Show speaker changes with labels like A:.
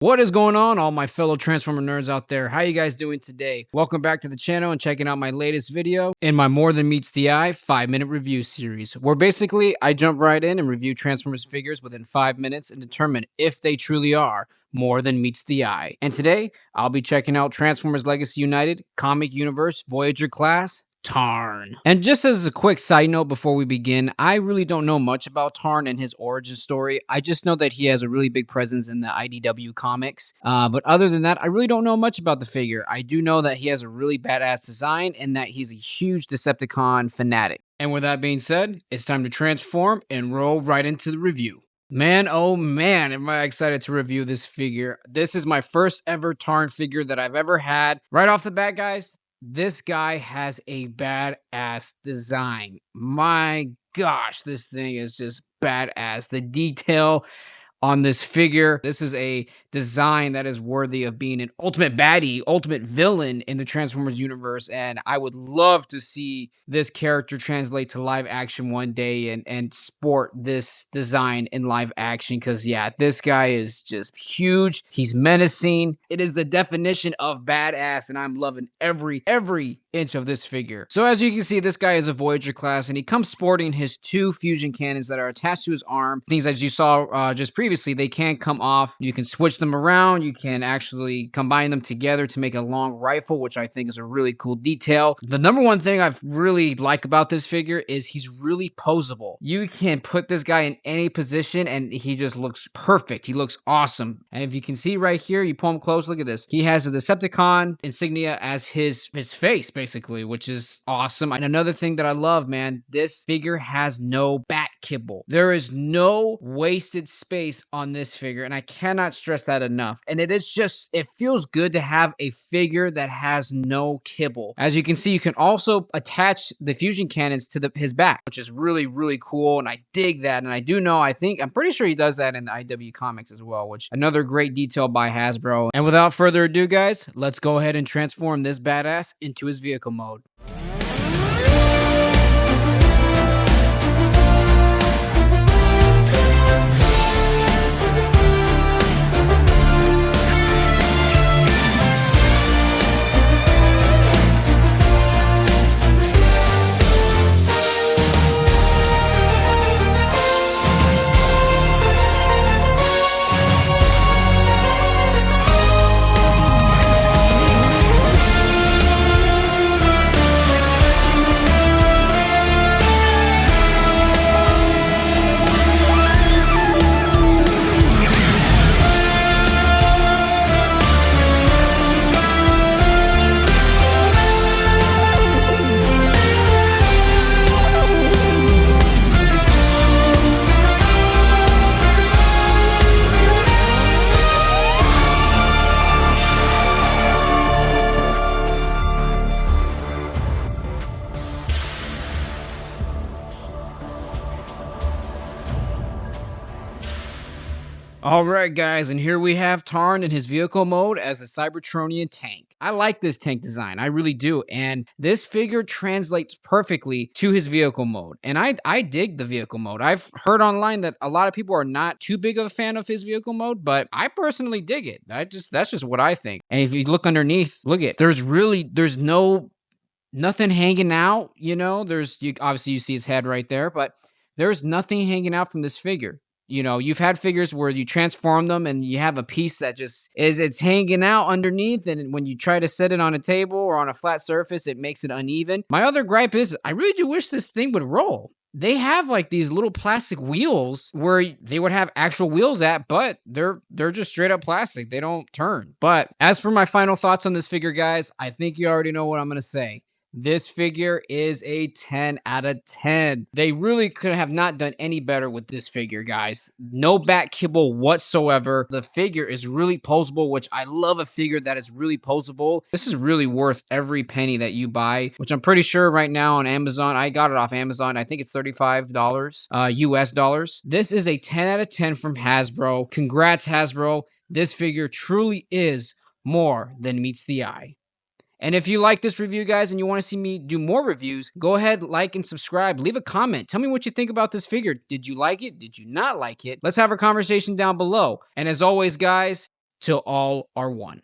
A: What is going on, all my fellow Transformer nerds out there? How you guys doing today? Welcome back to the channel and checking out my latest video in my More Than Meets the Eye 5-minute review series, where basically I jump right in and review Transformers figures within 5 minutes and determine if they truly are more than meets the eye. And today, I'll be checking out Transformers Legacy United, Comic Universe, Voyager Class, TARN. And just as a quick side note before we begin, I really don't know much about TARN and his origin story. I just know that he has a really big presence in the IDW comics. But other than that, I really don't know much about the figure. I do know that he has a really badass design and that he's a huge Decepticon fanatic. And with that being said, it's time to transform and roll right into the review. Man, oh man, am I excited to review this figure. This is my first ever TARN figure that I've ever had. Right off the bat, guys, this guy has a badass design. My gosh, this thing is just badass. The detail on this figure, this is a design that is worthy of being an ultimate baddie, ultimate villain in the Transformers universe, and I would love to see this character translate to live action one day and sport this design in live action, because yeah, this guy is just huge. He's menacing. It is the definition of badass, and I'm loving every inch of this figure. So as you can see, this guy is a Voyager class, and he comes sporting his 2 fusion cannons that are attached to his arm. Things as you saw just previously, they can come off. You can switch them around. You can actually combine them together to make a long rifle, which I think is a really cool detail. The number one thing I really like about this figure is he's really posable. You can put this guy in any position and he just looks perfect. He looks awesome. And if you can see right here, you pull him close, look at this. He has a Decepticon insignia as his face, basically, which is awesome. And another thing that I love, man, this figure has no back kibble. There is no wasted space on this figure, and I cannot stress that enough. And it feels good to have a figure that has no kibble. As you can see, you can also attach the fusion cannons to his back, which is really cool, and I dig that. And I'm pretty sure he does that in the IW comics as well, which another great detail by Hasbro. And without further ado, guys, let's go ahead and transform this badass into his vehicle mode. Alright guys, and here we have TARN in his vehicle mode as a Cybertronian tank. I like this tank design, I really do, and this figure translates perfectly to his vehicle mode. And I dig the vehicle mode. I've heard online that a lot of people are not too big of a fan of his vehicle mode, but I personally dig it. That's just what I think. And if you look underneath, look at, there's nothing hanging out, you know? Obviously you see his head right there, but there's nothing hanging out from this figure. You know, you've had figures where you transform them and you have a piece that it's hanging out underneath, and when you try to set it on a table or on a flat surface, it makes it uneven. My other gripe is I really do wish this thing would roll. They have like these little plastic wheels where they would have actual wheels at, but they're just straight up plastic. They don't turn. But as for my final thoughts on this figure, guys, I think you already know what I'm going to say. This figure is a 10 out of 10. They really could have not done any better with this figure, guys. No back kibble whatsoever. The figure is really posable, which I love a figure that is really posable. This is really worth every penny that you buy, which I'm pretty sure right now on Amazon. I got it off Amazon. I think it's $35 US dollars. This is a 10 out of 10 from Hasbro. Congrats, Hasbro. This figure truly is more than meets the eye. And if you like this review, guys, and you want to see me do more reviews, go ahead, like, and subscribe. Leave a comment. Tell me what you think about this figure. Did you like it? Did you not like it? Let's have a conversation down below. And as always, guys, till all are one.